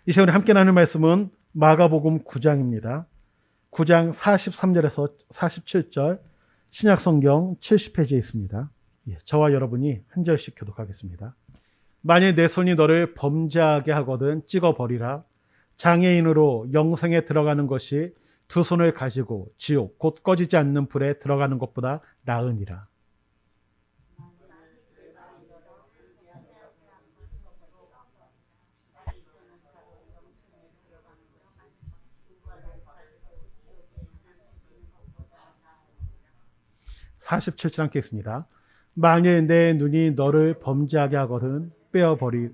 이 시간에 함께 나눌 말씀은 마가복음 9장입니다. 9장 43절에서 47절, 신약성경 70페이지에 있습니다. 저와 여러분이 한 절씩 교독하겠습니다. 만일 내 손이 너를 범죄하게 하거든 찍어버리라. 장애인으로 영생에 들어가는 것이 두 손을 가지고 지옥 곧 꺼지지 않는 불에 들어가는 것보다 나으니라. 47절 함께 읽습니다. 만일 내 눈이 너를 범죄하게 하거든 빼어버리.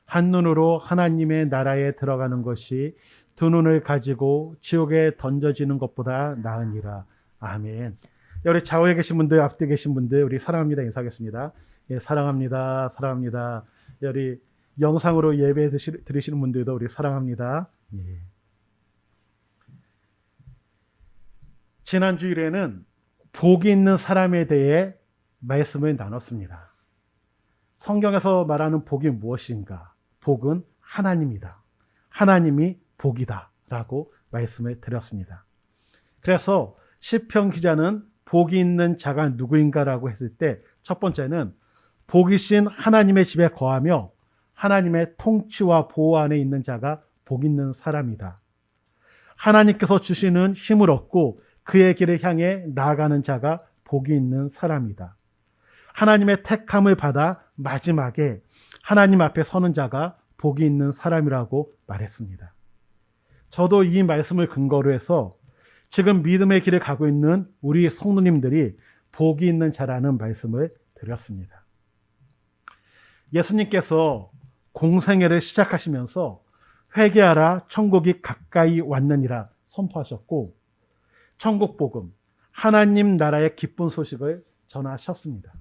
한 눈으로 하나님의 나라에 들어가는 것이 두 눈을 가지고 지옥에 던져지는 것보다 나으니라. 아멘. 우리 좌우에 계신 분들, 앞뒤에 계신 분들, 우리 사랑합니다 인사하겠습니다. 예, 사랑합니다. 사랑합니다. 우리 영상으로 예배 드리시는 분들도 우리 사랑합니다. 예. 지난 주일에는 복이 있는 사람에 대해 말씀을 나눴습니다. 성경에서 말하는 복이 무엇인가? 복은 하나님이다. 하나님이 복이다 라고 말씀을 드렸습니다. 그래서 시편 기자는 복이 있는 자가 누구인가라고 했을 때 첫 번째는 복이신 하나님의 집에 거하며 하나님의 통치와 보호 안에 있는 자가 복 있는 사람이다. 하나님께서 주시는 힘을 얻고 그의 길을 향해 나아가는 자가 복이 있는 사람이다. 하나님의 택함을 받아 마지막에 하나님 앞에 서는 자가 복이 있는 사람이라고 말했습니다. 저도 이 말씀을 근거로 해서 지금 믿음의 길을 가고 있는 우리 성도님들이 복이 있는 자라는 말씀을 드렸습니다. 예수님께서 공생애를 시작하시면서 회개하라 천국이 가까이 왔느니라 선포하셨고 천국 복음, 하나님 나라의 기쁜 소식을 전하셨습니다.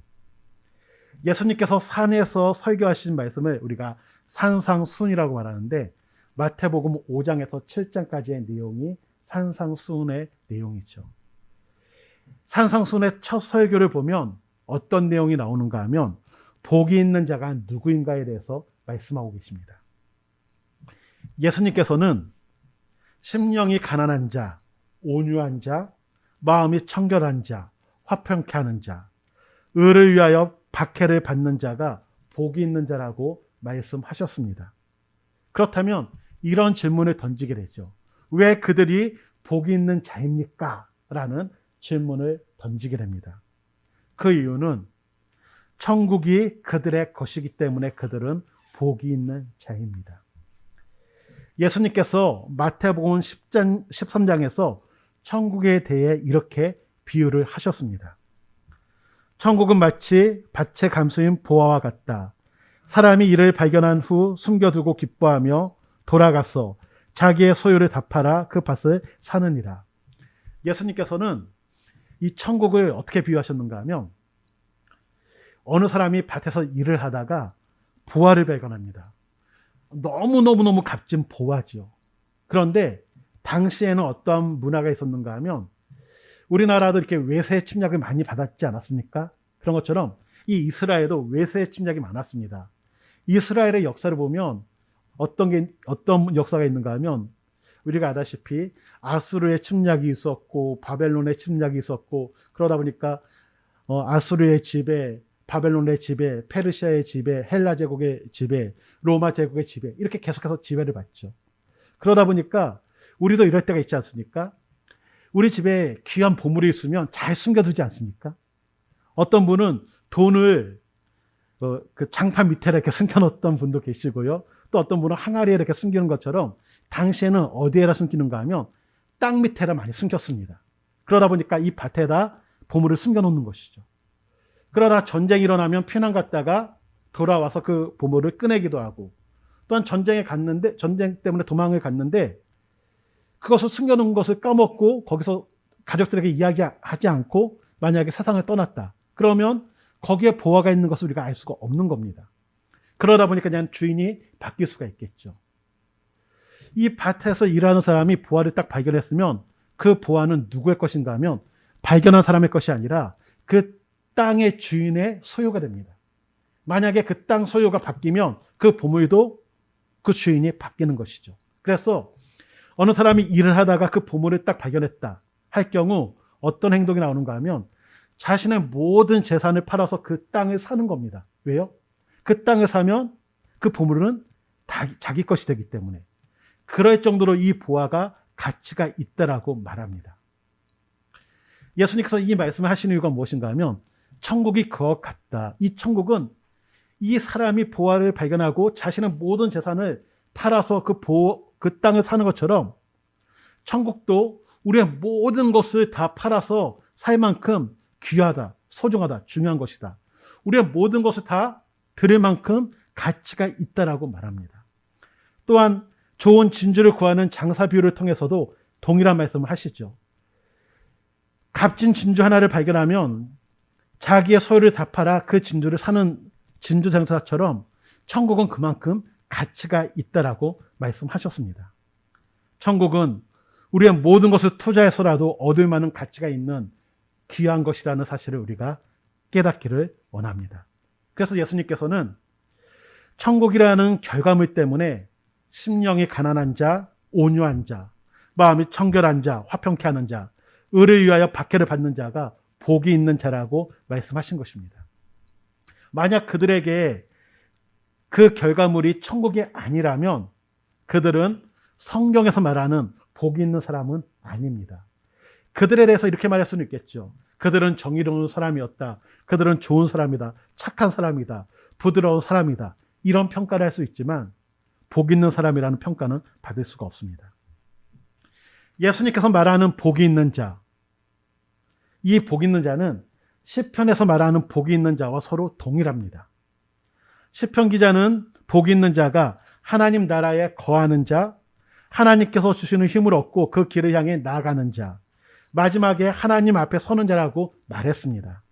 예수님께서 산에서 설교하신 말씀을 우리가 산상순이라고 말하는데 마태복음 5장에서 7장까지의 내용이 산상순의 내용이죠. 산상순의 첫 설교를 보면 어떤 내용이 나오는가 하면 복이 있는 자가 누구인가에 대해서 말씀하고 계십니다. 예수님께서는 심령이 가난한 자, 온유한 자, 마음이 청결한 자, 화평케 하는 자, 의를 위하여 박해를 받는 자가 복이 있는 자라고 말씀하셨습니다. 그렇다면 이런 질문을 던지게 되죠. 왜 그들이 복이 있는 자입니까? 라는 질문을 던지게 됩니다. 그 이유는 천국이 그들의 것이기 때문에 그들은 복이 있는 자입니다. 예수님께서 마태복음 13장에서 천국에 대해 이렇게 비유를 하셨습니다. 천국은 마치 밭에 감수인 보화와 같다. 사람이 이를 발견한 후 숨겨두고 기뻐하며 돌아가서 자기의 소유를 다 팔아 그 밭을 사느니라. 예수님께서는 이 천국을 어떻게 비유하셨는가 하면 어느 사람이 밭에서 일을 하다가 보화를 발견합니다. 너무너무 값진 보화죠. 그런데 당시에는 어떠한 문화가 있었는가 하면 우리나라도 이렇게 외세 침략을 많이 받았지 않았습니까? 그런 것처럼 이 이스라엘도 외세 침략이 많았습니다. 이스라엘의 역사를 보면 어떤 역사가 있는가 하면 우리가 아다시피 아수르의 침략이 있었고 바벨론의 침략이 있었고 그러다 보니까 아수르의 지배, 바벨론의 지배, 페르시아의 지배, 헬라 제국의 지배, 로마 제국의 지배 이렇게 계속해서 지배를 받죠. 그러다 보니까 우리도 이럴 때가 있지 않습니까? 우리 집에 귀한 보물이 있으면 잘 숨겨두지 않습니까? 어떤 분은 돈을 그 장판 밑에 이렇게 숨겨놓던 분도 계시고요. 또 어떤 분은 항아리에 이렇게 숨기는 것처럼 당시에는 어디에다 숨기는가 하면 땅 밑에다 많이 숨겼습니다. 그러다 보니까 이 밭에다 보물을 숨겨놓는 것이죠. 그러다 전쟁이 일어나면 피난 갔다가 돌아와서 그 보물을 꺼내기도 하고 또한 전쟁 때문에 도망을 갔는데 그것을 숨겨놓은 것을 까먹고 거기서 가족들에게 이야기하지 않고 만약에 세상을 떠났다. 그러면 거기에 보화가 있는 것을 우리가 알 수가 없는 겁니다. 그러다 보니까 그냥 주인이 바뀔 수가 있겠죠. 이 밭에서 일하는 사람이 보화를 딱 발견했으면 그 보화는 누구의 것인가 하면 발견한 사람의 것이 아니라 그 땅의 주인의 소유가 됩니다. 만약에 그 땅 소유가 바뀌면 그 보물도 그 주인이 바뀌는 것이죠. 그래서 어느 사람이 일을 하다가 그 보물을 딱 발견했다 할 경우 어떤 행동이 나오는가 하면 자신의 모든 재산을 팔아서 그 땅을 사는 겁니다. 왜요? 그 땅을 사면 그 보물은 자기 것이 되기 때문에. 그럴 정도로 이 보화가 가치가 있다라고 말합니다. 예수님께서 이 말씀을 하시는 이유가 무엇인가 하면 천국이 그것 같다. 이 천국은 이 사람이 보화를 발견하고 자신의 모든 재산을 팔아서 그 땅을 사는 것처럼 천국도 우리의 모든 것을 다 팔아서 살 만큼 귀하다, 소중하다, 중요한 것이다. 우리의 모든 것을 다 드릴 만큼 가치가 있다라고 말합니다. 또한 좋은 진주를 구하는 장사 비유를 통해서도 동일한 말씀을 하시죠. 값진 진주 하나를 발견하면 자기의 소유를 다 팔아 그 진주를 사는 진주 장사처럼 천국은 그만큼 가치가 있다라고 말씀하셨습니다. 천국은 우리의 모든 것을 투자해서라도 얻을 만한 가치가 있는 귀한 것이라는 사실을 우리가 깨닫기를 원합니다. 그래서 예수님께서는 천국이라는 결과물 때문에 심령이 가난한 자, 온유한 자, 마음이 청결한 자, 화평케 하는 자, 의를 위하여 박해를 받는 자가 복이 있는 자라고 말씀하신 것입니다. 만약 그들에게 그 결과물이 천국이 아니라면 그들은 성경에서 말하는 복이 있는 사람은 아닙니다. 그들에 대해서 이렇게 말할 수는 있겠죠. 그들은 정의로운 사람이었다. 그들은 좋은 사람이다. 착한 사람이다. 부드러운 사람이다. 이런 평가를 할 수 있지만 복 있는 사람이라는 평가는 받을 수가 없습니다. 예수님께서 말하는 복이 있는 자, 이 복 있는 자는 시편에서 말하는 복이 있는 자와 서로 동일합니다. 시편 기자는 복이 있는 자가 하나님 나라에 거하는 자, 하나님께서 주시는 힘을 얻고 그 길을 향해 나아가는 자, 마지막에 하나님 앞에 서는 자라고 말했습니다.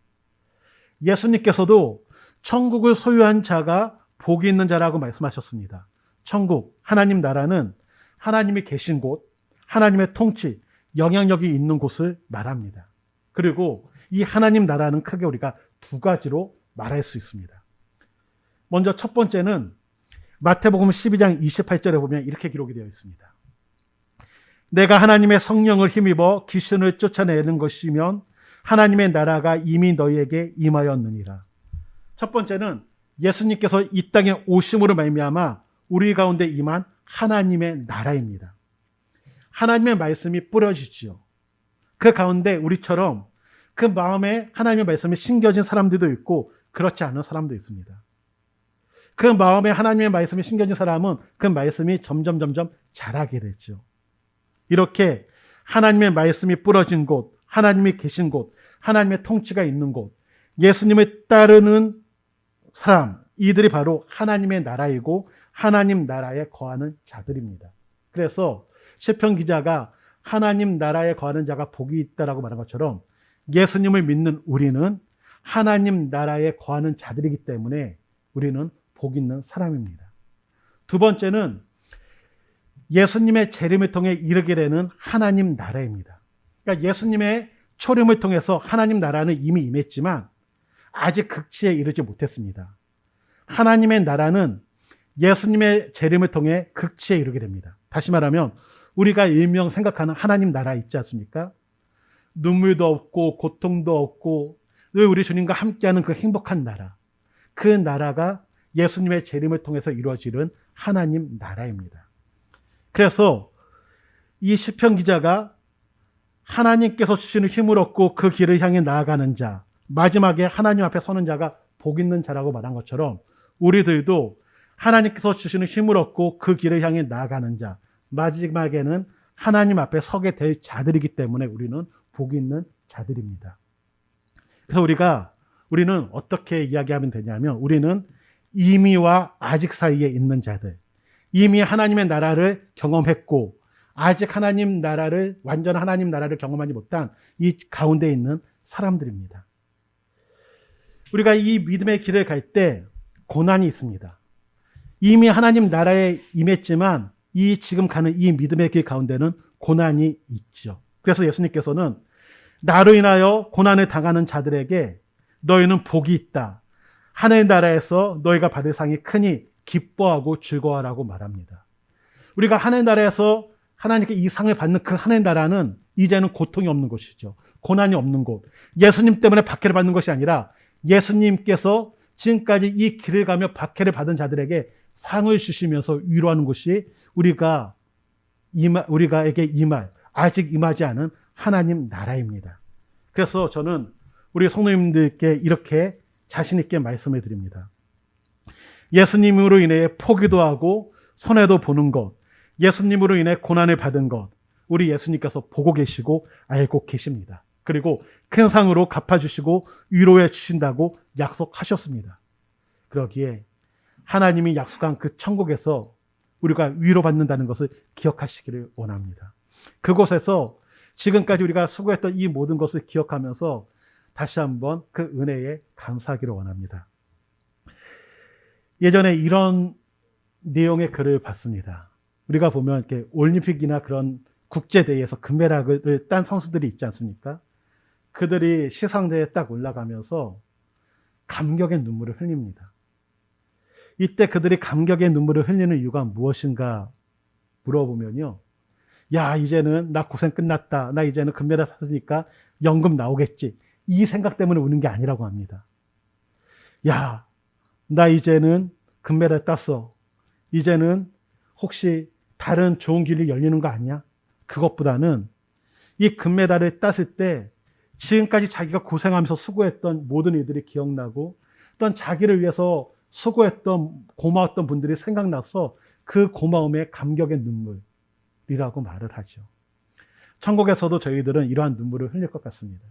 예수님께서도 천국을 소유한 자가 복이 있는 자라고 말씀하셨습니다. 천국, 하나님 나라는 하나님이 계신 곳, 하나님의 통치, 영향력이 있는 곳을 말합니다. 그리고 이 하나님 나라는 크게 우리가 두 가지로 말할 수 있습니다. 먼저 첫 번째는 마태복음 12장 28절에 보면 이렇게 기록이 되어 있습니다. 내가 하나님의 성령을 힘입어 귀신을 쫓아내는 것이면 하나님의 나라가 이미 너희에게 임하였느니라. 첫 번째는 예수님께서 이 땅에 오심으로 말미암아 우리 가운데 임한 하나님의 나라입니다. 하나님의 말씀이 뿌려지지요. 그 가운데 우리처럼 그 마음에 하나님의 말씀이 심겨진 사람들도 있고 그렇지 않은 사람도 있습니다. 그 마음에 하나님의 말씀이 심겨진 사람은 그 말씀이 점점 자라게 되죠. 이렇게 하나님의 말씀이 뿌려진 곳, 하나님이 계신 곳, 하나님의 통치가 있는 곳, 예수님을 따르는 사람, 이들이 바로 하나님의 나라이고 하나님 나라에 거하는 자들입니다. 그래서 시편 기자가 하나님 나라에 거하는 자가 복이 있다라고 말한 것처럼 예수님을 믿는 우리는 하나님 나라에 거하는 자들이기 때문에 우리는 복 있는 사람입니다. 두 번째는 예수님의 재림을 통해 이르게 되는 하나님 나라입니다. 그러니까 예수님의 초림을 통해서 하나님 나라는 이미 임했지만 아직 극치에 이르지 못했습니다. 하나님의 나라는 예수님의 재림을 통해 극치에 이르게 됩니다. 다시 말하면 우리가 일명 생각하는 하나님 나라 있지 않습니까? 눈물도 없고 고통도 없고 늘 우리 주님과 함께하는 그 행복한 나라. 그 나라가 예수님의 재림을 통해서 이루어지는 하나님 나라입니다. 그래서 이 시편 기자가 하나님께서 주시는 힘을 얻고 그 길을 향해 나아가는 자, 마지막에 하나님 앞에 서는 자가 복 있는 자라고 말한 것처럼 우리들도 하나님께서 주시는 힘을 얻고 그 길을 향해 나아가는 자, 마지막에는 하나님 앞에 서게 될 자들이기 때문에 우리는 복 있는 자들입니다. 그래서 우리는 어떻게 이야기하면 되냐면 우리는 이미와 아직 사이에 있는 자들, 이미 하나님의 나라를 경험했고 아직 완전 하나님 나라를 경험하지 못한 이 가운데 있는 사람들입니다. 우리가 이 믿음의 길을 갈 때 고난이 있습니다. 이미 하나님 나라에 임했지만 이 지금 가는 이 믿음의 길 가운데는 고난이 있죠. 그래서 예수님께서는 나로 인하여 고난을 당하는 자들에게 너희는 복이 있다. 하늘 나라에서 너희가 받을 상이 크니 기뻐하고 즐거워하라고 말합니다. 우리가 하나님 나라에서 하나님께 이 상을 받는 그 하나님 나라는 이제는 고통이 없는 곳이죠. 고난이 없는 곳. 예수님 때문에 박해를 받는 것이 아니라 예수님께서 지금까지 이 길을 가며 박해를 받은 자들에게 상을 주시면서 위로하는 곳이 우리가에게 아직 임하지 않은 하나님 나라입니다. 그래서 저는 우리 성도님들께 이렇게 자신 있게 말씀해 드립니다. 예수님으로 인해 포기도 하고 손해도 보는 것, 예수님으로 인해 고난을 받은 것, 우리 예수님께서 보고 계시고 알고 계십니다. 그리고 큰 상으로 갚아주시고 위로해 주신다고 약속하셨습니다. 그러기에 하나님이 약속한 그 천국에서 우리가 위로받는다는 것을 기억하시기를 원합니다. 그곳에서 지금까지 우리가 수고했던 이 모든 것을 기억하면서 다시 한번 그 은혜에 감사하기를 원합니다. 예전에 이런 내용의 글을 봤습니다. 우리가 보면 이렇게 올림픽이나 그런 국제대회에서 금메달을 딴 선수들이 있지 않습니까? 그들이 시상대에 딱 올라가면서 감격의 눈물을 흘립니다. 이때 그들이 감격의 눈물을 흘리는 이유가 무엇인가 물어보면요. 야, 이제는 나 고생 끝났다. 나 이제는 금메달 탔으니까 연금 나오겠지. 이 생각 때문에 우는 게 아니라고 합니다. 야, 나 이제는 금메달 땄어. 이제는 혹시 다른 좋은 길이 열리는 거 아니야? 그것보다는 이 금메달을 땄을 때 지금까지 자기가 고생하면서 수고했던 모든 이들이 기억나고 또한 자기를 위해서 수고했던 고마웠던 분들이 생각나서 그 고마움의 감격의 눈물이라고 말을 하죠. 천국에서도 저희들은 이러한 눈물을 흘릴 것 같습니다.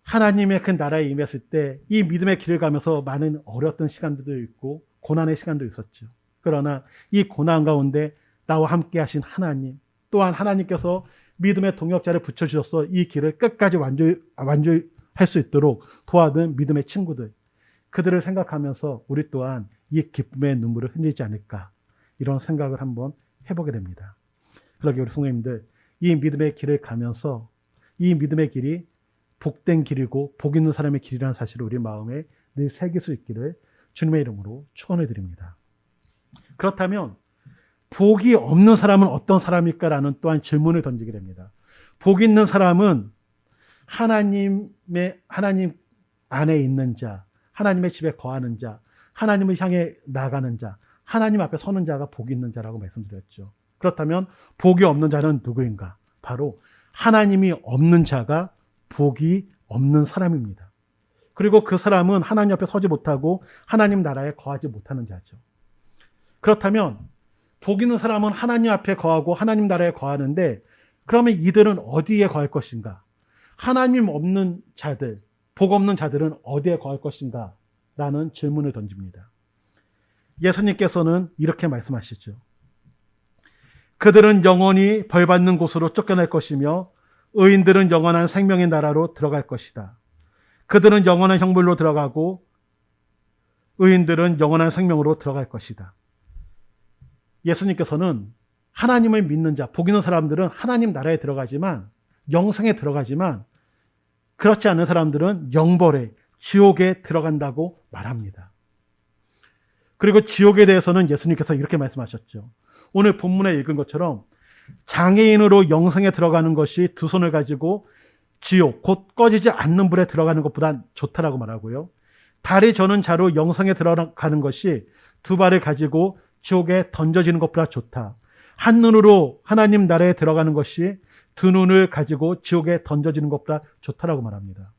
하나님의 그 나라에 임했을 때 이 믿음의 길을 가면서 많은 어려웠던 시간들도 있고 고난의 시간도 있었죠. 그러나 이 고난 가운데 나와 함께 하신 하나님, 또한 하나님께서 믿음의 동역자를 붙여주셔서 이 길을 끝까지 완주할 수 있도록 도와준 믿음의 친구들, 그들을 생각하면서 우리 또한 이 기쁨의 눈물을 흘리지 않을까, 이런 생각을 한번 해보게 됩니다. 그러기에 우리 성도님들, 이 믿음의 길을 가면서 이 믿음의 길이 복된 길이고 복 있는 사람의 길이라는 사실을 우리 마음에 늘 새길 수 있기를 주님의 이름으로 축원해 드립니다. 그렇다면 복이 없는 사람은 어떤 사람일까라는 또한 질문을 던지게 됩니다. 복 있는 사람은 하나님 안에 있는 자, 하나님의 집에 거하는 자, 하나님을 향해 나가는 자, 하나님 앞에 서는 자가 복 있는 자라고 말씀드렸죠. 그렇다면 복이 없는 자는 누구인가? 바로 하나님이 없는 자가 복이 없는 사람입니다. 그리고 그 사람은 하나님 앞에 서지 못하고 하나님 나라에 거하지 못하는 자죠. 그렇다면 복 있는 사람은 하나님 앞에 거하고 하나님 나라에 거하는데, 그러면 이들은 어디에 거할 것인가? 하나님 없는 자들, 복 없는 자들은 어디에 거할 것인가? 라는 질문을 던집니다. 예수님께서는 이렇게 말씀하시죠. 그들은 영원히 벌받는 곳으로 쫓겨날 것이며 의인들은 영원한 생명의 나라로 들어갈 것이다. 그들은 영원한 형벌로 들어가고 의인들은 영원한 생명으로 들어갈 것이다. 예수님께서는 하나님을 믿는 자, 복 있는 사람들은 하나님 나라에 들어가지만, 영생에 들어가지만, 그렇지 않은 사람들은 영벌에, 지옥에 들어간다고 말합니다. 그리고 지옥에 대해서는 예수님께서 이렇게 말씀하셨죠. 오늘 본문에 읽은 것처럼 장애인으로 영생에 들어가는 것이 두 손을 가지고 지옥, 곧 꺼지지 않는 불에 들어가는 것보다 좋다라고 말하고요. 다리 저는 자로 영생에 들어가는 것이 두 발을 가지고 지옥에 던져지는 것보다 좋다. 한 눈으로 하나님 나라에 들어가는 것이 두 눈을 가지고 지옥에 던져지는 것보다 좋다라고 말합니다.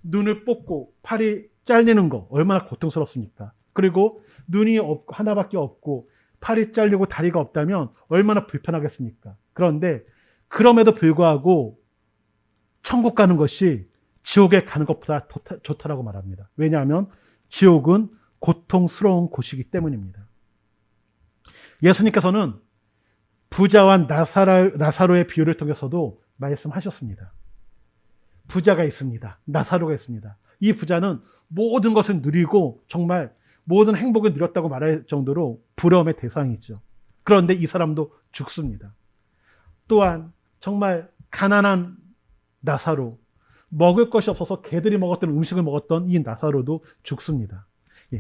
눈을 뽑고 팔이 잘리는 거 얼마나 고통스럽습니까? 그리고 눈이 하나밖에 없고 팔이 잘리고 다리가 없다면 얼마나 불편하겠습니까? 그런데 그럼에도 불구하고 천국 가는 것이 지옥에 가는 것보다 좋다라고 말합니다. 왜냐하면 지옥은 고통스러운 곳이기 때문입니다. 예수님께서는 부자와 나사로의 비유를 통해서도 말씀하셨습니다. 부자가 있습니다. 나사로가 있습니다. 이 부자는 모든 것을 누리고 정말 모든 행복을 누렸다고 말할 정도로 부러움의 대상이죠. 그런데 이 사람도 죽습니다. 또한 정말 가난한 나사로, 먹을 것이 없어서 개들이 먹었던 음식을 먹었던 이 나사로도 죽습니다.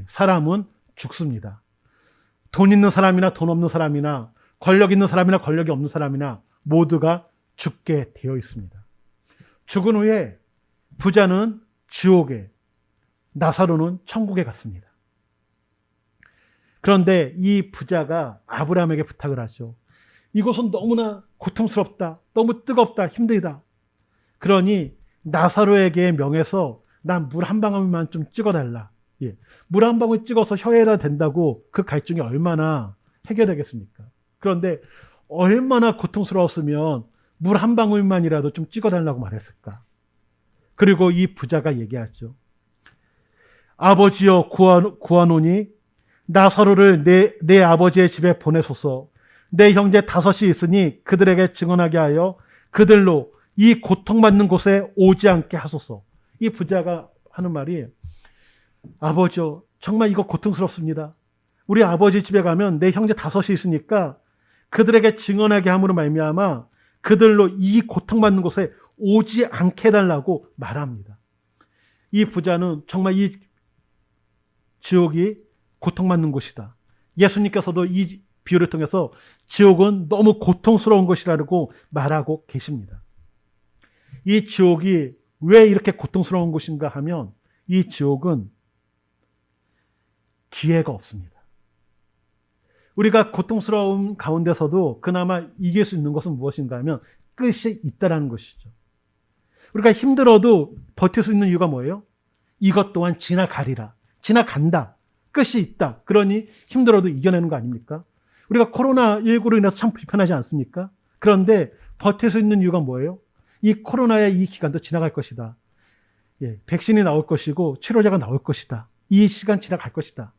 사람은 죽습니다. 돈 있는 사람이나 돈 없는 사람이나 권력 있는 사람이나 권력이 없는 사람이나 모두가 죽게 되어 있습니다. 죽은 후에 부자는 지옥에, 나사로는 천국에 갔습니다. 그런데 이 부자가 아브라함에게 부탁을 하죠. 이곳은 너무나 고통스럽다. 너무 뜨겁다. 힘들다. 그러니 나사로에게 명해서 난 물 한 방울만 좀 찍어달라. 예. 물 한 방울 찍어서 혀에다 댄다고 그 갈증이 얼마나 해결되겠습니까? 그런데 얼마나 고통스러웠으면 물 한 방울만이라도 좀 찍어달라고 말했을까? 그리고 이 부자가 얘기하죠. 아버지여 구하노니 나사로를 내 아버지의 집에 보내소서. 내 형제 5이 있으니 그들에게 증언하게 하여 그들로 이 고통받는 곳에 오지 않게 하소서. 이 부자가 하는 말이 아버지여 정말 이거 고통스럽습니다. 우리 아버지 집에 가면 내 형제 5이 있으니까 그들에게 증언하게 함으로 말미암아 그들로 이 고통받는 곳에 오지 않게 해달라고 말합니다. 이 부자는 정말 이 지옥이 고통받는 곳이다. 예수님께서도 이 비유를 통해서 지옥은 너무 고통스러운 곳이라고 말하고 계십니다. 이 지옥이 왜 이렇게 고통스러운 곳인가 하면 이 지옥은 기회가 없습니다. 우리가 고통스러운 가운데서도 그나마 이길 수 있는 것은 무엇인가 하면 끝이 있다라는 것이죠. 우리가 힘들어도 버틸 수 있는 이유가 뭐예요? 이것 또한 지나가리라. 지나간다. 끝이 있다. 그러니 힘들어도 이겨내는 거 아닙니까? 우리가 코로나19로 인해서 참 불편하지 않습니까? 그런데 버틸 수 있는 이유가 뭐예요? 이 코로나의 이 기간도 지나갈 것이다. 예, 백신이 나올 것이고 치료제가 나올 것이다. 이 시간 지나갈 것이다.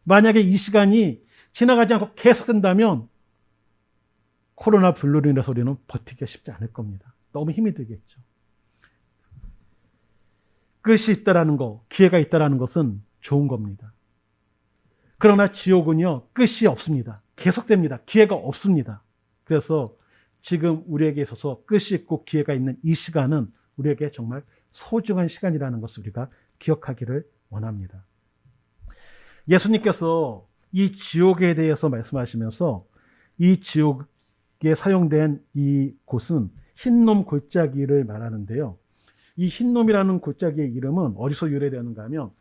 만약에 이 시간이 지나가지 않고 계속된다면 코로나 블루로 인해서 우리는 버티기가 쉽지 않을 겁니다. 너무 힘이 들겠죠. 끝이 있다라는 거, 기회가 있다라는 것은 좋은 겁니다. 그러나 지옥은요, 끝이 없습니다. 계속됩니다. 기회가 없습니다. 그래서 지금 우리에게 있어서 끝이 있고 기회가 있는 이 시간은 우리에게 정말 소중한 시간이라는 것을 우리가 기억하기를 원합니다. 예수님께서 이 지옥에 대해서 말씀하시면서 이 지옥에 사용된 이 곳은 흰놈 골짜기를 말하는데요. 이 흰놈이라는 골짜기의 이름은 어디서 유래되는가 하면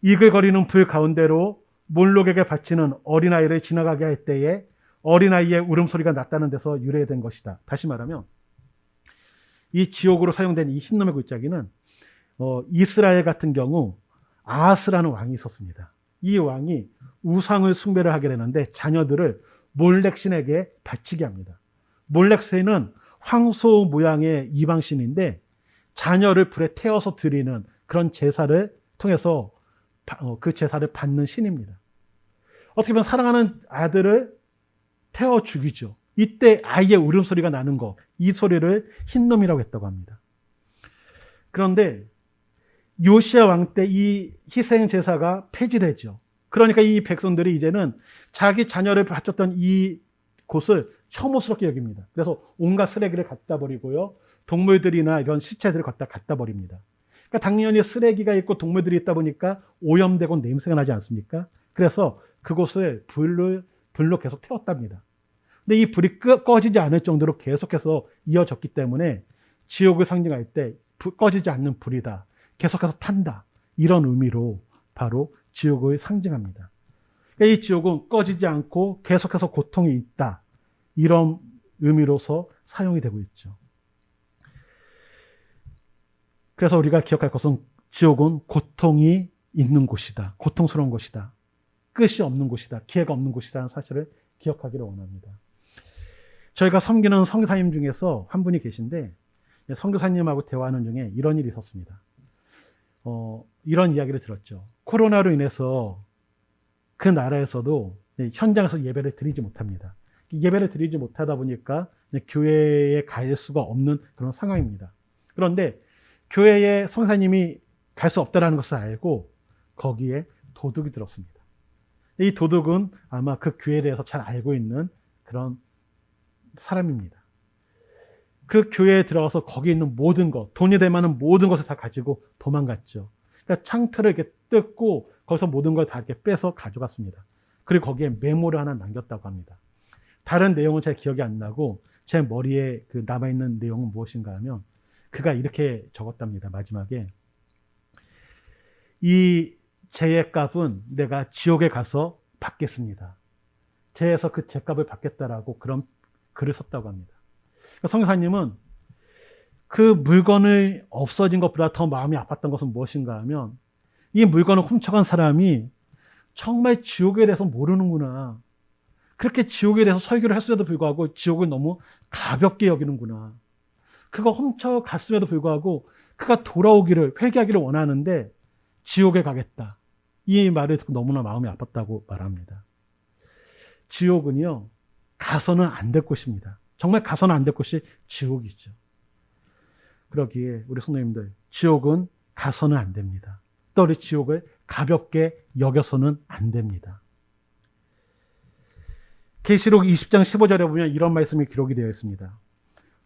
이글거리는 불 가운데로 몰록에게 바치는 어린아이를 지나가게 할 때에 어린아이의 울음소리가 났다는 데서 유래된 것이다. 다시 말하면 이 지옥으로 사용된 이 흰놈의 골짜기는 이스라엘 같은 경우 아하스라는 왕이 있었습니다. 이 왕이 우상을 숭배를 하게 되는데 자녀들을 몰렉신에게 바치게 합니다. 몰렉신은 황소 모양의 이방신인데 자녀를 불에 태워서 드리는 그런 제사를 통해서 그 제사를 받는 신입니다. 어떻게 보면 사랑하는 아들을 태워 죽이죠. 이때 아이의 울음소리가 나는 거, 이 소리를 흰놈이라고 했다고 합니다. 그런데 요시야 왕 때 이 희생 제사가 폐지되죠. 그러니까 이 백성들이 이제는 자기 자녀를 바쳤던 이 곳을 혐오스럽게 여깁니다. 그래서 온갖 쓰레기를 갖다 버리고요. 동물들이나 이런 시체들을 갖다 버립니다. 그러니까 당연히 쓰레기가 있고 동물들이 있다 보니까 오염되고 냄새가 나지 않습니까? 그래서 그곳을 불로 계속 태웠답니다. 근데 이 불이 꺼지지 않을 정도로 계속해서 이어졌기 때문에 지옥을 상징할 때 꺼지지 않는 불이다. 계속해서 탄다. 이런 의미로 바로 지옥을 상징합니다. 그러니까 이 지옥은 꺼지지 않고 계속해서 고통이 있다. 이런 의미로서 사용이 되고 있죠. 그래서 우리가 기억할 것은 지옥은 고통이 있는 곳이다. 고통스러운 곳이다. 끝이 없는 곳이다. 기회가 없는 곳이라는 사실을 기억하기를 원합니다. 저희가 섬기는 선교사님 중에서 한 분이 계신데 선교사님하고 대화하는 중에 이런 일이 있었습니다. 이런 이야기를 들었죠. 코로나로 인해서 그 나라에서도 현장에서 예배를 드리지 못합니다. 예배를 드리지 못하다 보니까 교회에 갈 수가 없는 그런 상황입니다. 그런데 교회에 선교사님이 갈 수 없다는 것을 알고 거기에 도둑이 들었습니다. 이 도둑은 아마 그 교회에 대해서 잘 알고 있는 그런 사람입니다. 그 교회에 들어가서 거기 있는 모든 것, 돈이 될 만한 모든 것을 다 가지고 도망갔죠. 그러니까 창틀을 이렇게 뜯고 거기서 모든 걸 다 이렇게 빼서 가져갔습니다. 그리고 거기에 메모를 하나 남겼다고 합니다. 다른 내용은 잘 기억이 안 나고 제 머리에 그 남아있는 내용은 무엇인가 하면 그가 이렇게 적었답니다. 마지막에 이 죄의 값은 내가 지옥에 가서 받겠습니다. 죄에서 그 죄값을 받겠다라고 그런 글을 썼다고 합니다. 성교사님은 그 물건을 없어진 것보다 더 마음이 아팠던 것은 무엇인가 하면 이 물건을 훔쳐간 사람이 정말 지옥에 대해서 모르는구나. 그렇게 지옥에 대해서 설교를 했음에도 불구하고 지옥을 너무 가볍게 여기는구나. 그가 훔쳐갔음에도 불구하고 그가 돌아오기를, 회개하기를 원하는데 지옥에 가겠다. 이 말을 듣고 너무나 마음이 아팠다고 말합니다. 지옥은요, 가서는 안 될 곳입니다. 정말 가서는 안 될 곳이 지옥이죠. 그러기에 우리 성도님들, 지옥은 가서는 안 됩니다. 또 우리 지옥을 가볍게 여겨서는 안 됩니다. 계시록 20장 15절에 보면 이런 말씀이 기록이 되어 있습니다.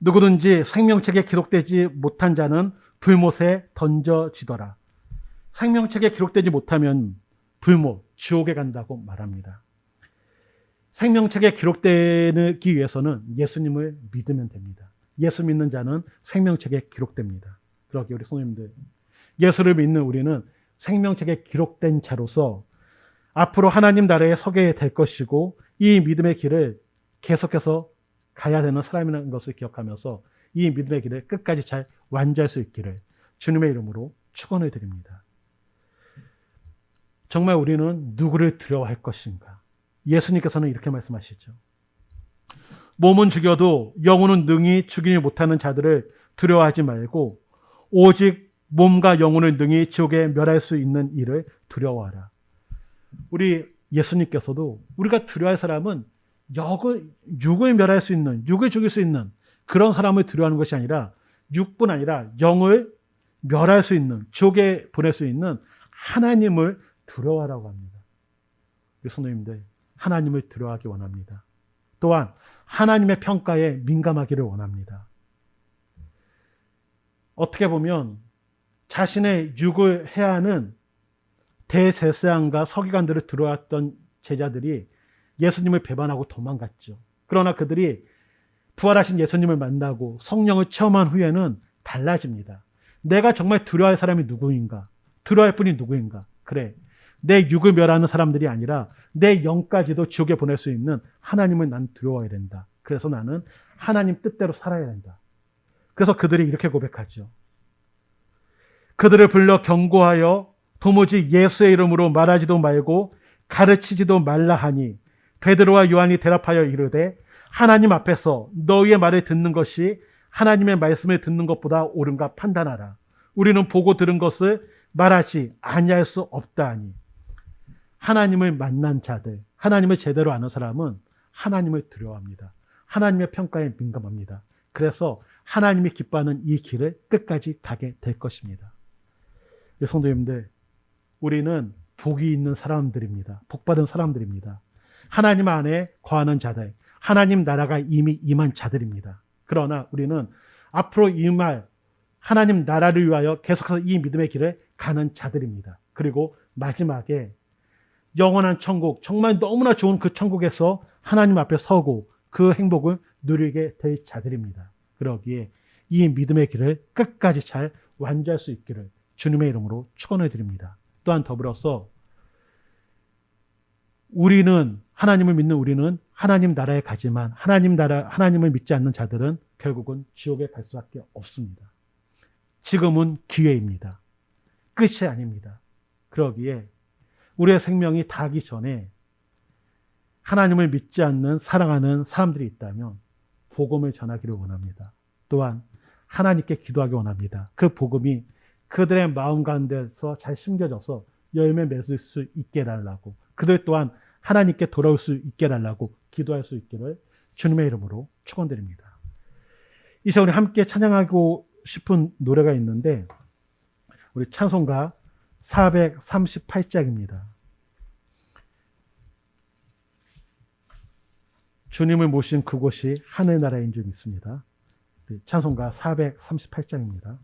누구든지 생명책에 기록되지 못한 자는 불못에 던져지더라. 생명책에 기록되지 못하면 불못, 지옥에 간다고 말합니다. 생명책에 기록되기 위해서는 예수님을 믿으면 됩니다. 예수 믿는 자는 생명책에 기록됩니다. 그러기에 우리 성도님들, 예수를 믿는 우리는 생명책에 기록된 자로서 앞으로 하나님 나라에 서게 될 것이고 이 믿음의 길을 계속해서 가야 되는 사람이라는 것을 기억하면서 이 믿음의 길을 끝까지 잘 완주할 수 있기를 주님의 이름으로 축원을 드립니다. 정말 우리는 누구를 두려워할 것인가? 예수님께서는 이렇게 말씀하시죠. 몸은 죽여도 영혼은 능히 죽이지 못하는 자들을 두려워하지 말고 오직 몸과 영혼을 능히 지옥에 멸할 수 있는 이를 두려워하라. 우리 예수님께서도 우리가 두려워할 사람은 육을 멸할 수 있는, 육을 죽일 수 있는 그런 사람을 두려워하는 것이 아니라 육뿐 아니라 영을 멸할 수 있는, 지옥에 보낼 수 있는 하나님을 두려워하라고 합니다. 우리 성도님들, 하나님을 두려워하기 원합니다. 또한 하나님의 평가에 민감하기를 원합니다. 어떻게 보면 자신의 육을 해하는 대제사장과 서기관들을 두려워했던 제자들이 예수님을 배반하고 도망갔죠. 그러나 그들이 부활하신 예수님을 만나고 성령을 체험한 후에는 달라집니다. 내가 정말 두려워할 사람이 누구인가? 두려워할 분이 누구인가? 그래, 내 육을 멸하는 사람들이 아니라 내 영까지도 지옥에 보낼 수 있는 하나님을 난 두려워해야 된다. 그래서 나는 하나님 뜻대로 살아야 된다. 그래서 그들이 이렇게 고백하죠. 그들을 불러 경고하여 도무지 예수의 이름으로 말하지도 말고 가르치지도 말라 하니 베드로와 요한이 대답하여 이르되 하나님 앞에서 너희의 말을 듣는 것이 하나님의 말씀을 듣는 것보다 옳은가 판단하라. 우리는 보고 들은 것을 말하지 아니할 수 없다 하니. 하나님을 만난 자들, 하나님을 제대로 아는 사람은 하나님을 두려워합니다. 하나님의 평가에 민감합니다. 그래서 하나님이 기뻐하는 이 길을 끝까지 가게 될 것입니다. 성도님들, 우리는 복이 있는 사람들입니다. 복받은 사람들입니다. 하나님 안에 거하는 자들, 하나님 나라가 이미 임한 자들입니다. 그러나 우리는 앞으로 임할 하나님 나라를 위하여 계속해서 이 믿음의 길을 가는 자들입니다. 그리고 마지막에 영원한 천국, 정말 너무나 좋은 그 천국에서 하나님 앞에 서고 그 행복을 누리게 될 자들입니다. 그러기에 이 믿음의 길을 끝까지 잘 완주할 수 있기를 주님의 이름으로 축원을 드립니다. 또한 더불어서 우리는, 하나님을 믿는 우리는 하나님 나라에 가지만 하나님을 믿지 않는 자들은 결국은 지옥에 갈 수밖에 없습니다. 지금은 기회입니다. 끝이 아닙니다. 그러기에 우리의 생명이 다하기 전에 하나님을 믿지 않는, 사랑하는 사람들이 있다면 복음을 전하기를 원합니다. 또한 하나님께 기도하기 원합니다. 그 복음이 그들의 마음 가운데서 잘 심겨져서 열매 맺을 수 있게 해달라고, 그들 또한 하나님께 돌아올 수 있게 해달라고 기도할 수 있기를 주님의 이름으로 축원드립니다. 이 시간에 함께 찬양하고 싶은 노래가 있는데 우리 찬송가 438장입니다. 주님을 모신 그곳이 하늘나라인 줄 믿습니다. 찬송가 438장입니다.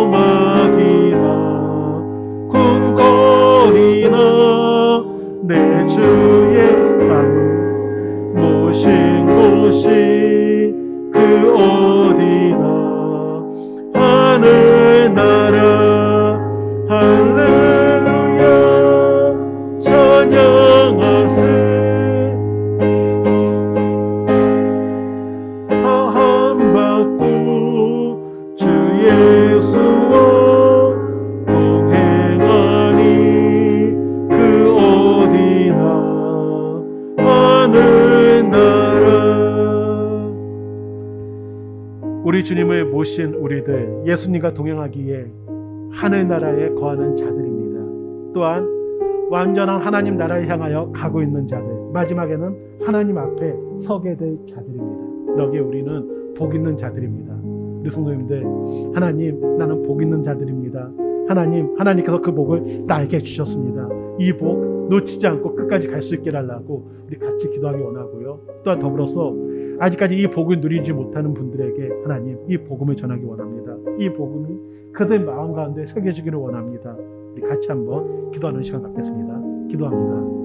소망이나 궁궐이나 내 주의 마음 모신 곳이 그 어디나 하늘나라 할렐루야 찬양하세 사함받고 주 예수와 동행하니 그 어디나 하늘나라. 우리 주님을 모신 우리들, 예수님과 동행하기에 하늘나라에 거하는 자들입니다. 또한 완전한 하나님 나라에 향하여 가고 있는 자들, 마지막에는 하나님 앞에 서게 될 자들입니다. 여기에 우리는 복 있는 자들입니다. 우리 성도님들, 하나님, 나는 복 있는 자들입니다. 하나님께서 그 복을 나에게 주셨습니다. 이 복 놓치지 않고 끝까지 갈 수 있게 달라고 우리 같이 기도하기 원하고요. 또한 더불어서 아직까지 이 복을 누리지 못하는 분들에게 하나님, 이 복음을 전하기 원합니다. 이 복음이 그들 마음 가운데 새겨지기를 원합니다. 우리 같이 한번 기도하는 시간 갖겠습니다. 기도합니다.